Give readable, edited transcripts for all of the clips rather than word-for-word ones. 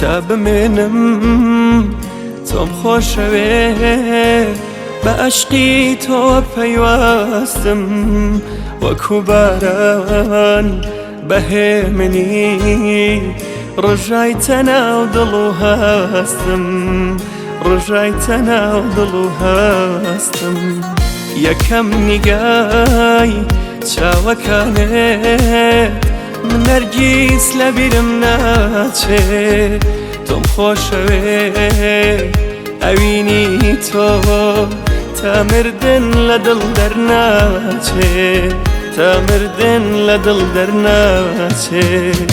تا بمێنم تۆم خۆشەوێ بە عەشقی تۆ پەیوەستم وەکو باران بەهێمنی ڕژایتە ناو دڵ و هەستم ڕژایتە ناو دڵ و هەستم یەکەم نیگای چاوەکانت من هەرگیز لە بیرم ناچێت تۆم خۆشەوێ ئەوینی تۆ تا مردن لە دڵ دەرناچێت تا مردن لە دڵ دەرناچێت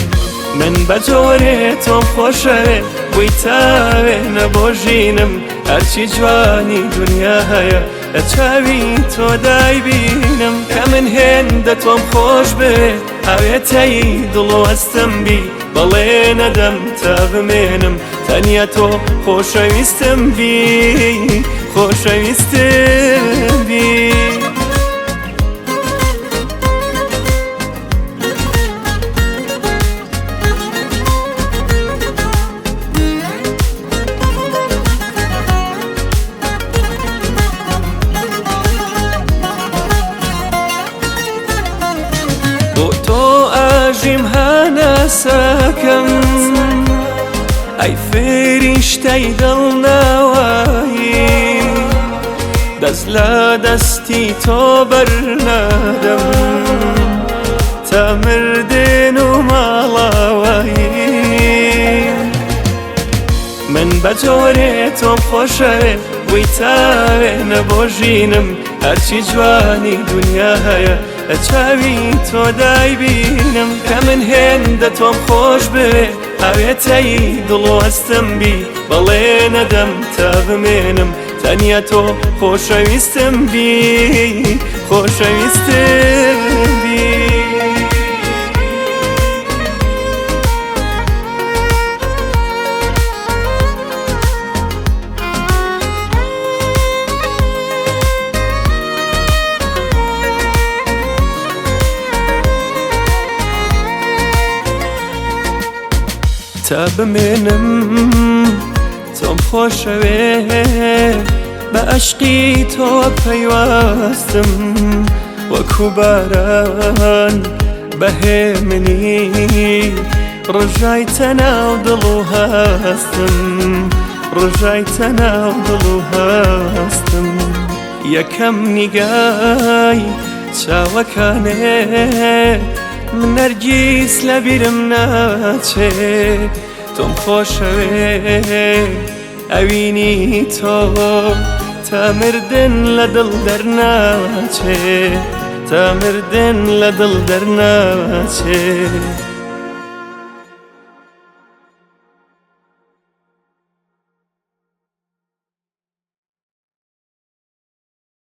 من بە جۆرێ تۆم خۆشەوێ بووی تاوێ نەبۆ ژینم هەرچی جوانی دنیا هەیە لە چاوی تۆ دایبینم کە من هێندە تۆم خۆش بێ هەوێتەی دڵ و هەستم بی بەڵێ نەدەم تا بمێنم تەنیا تۆ خۆشەویستم بی خۆشەویستم بی بۆ تۆ ئاژیم هەناسەکەم ئەی فێریشتەی دڵناوایی دەست لە دەستی تۆ بەرنادەم تا مردن و ماڵاوایی من بە جۆرێ تۆم خۆشەوێ بووی تاوێ نەبۆ ژینم هەرچی جوانی دنیا هەیە لە چاوی تۆ دایبینم کە من هێندە تۆم خۆش بێ هەوێتەی دڵ و هەستم بی بەڵێ نەدەم تا بمێنم تەنیا تۆ خۆشەویستم بی خۆشەویستم بی تا بمێنم تۆم خۆشەوێ بە عەشقی تۆ پەیوەستم وەکو باران بەهێمنی ڕژایتە ناو دڵ و هەستم ڕژایتە ناو دڵ و هەستم یەکەم نیگای چاوەکانت من هەرگیز لە بیرم ناچێت تۆم خۆشەوێ ئەوینی تۆ تا مردن لە دڵ دەرناچێت تا مردن لە دڵ دەرناچێت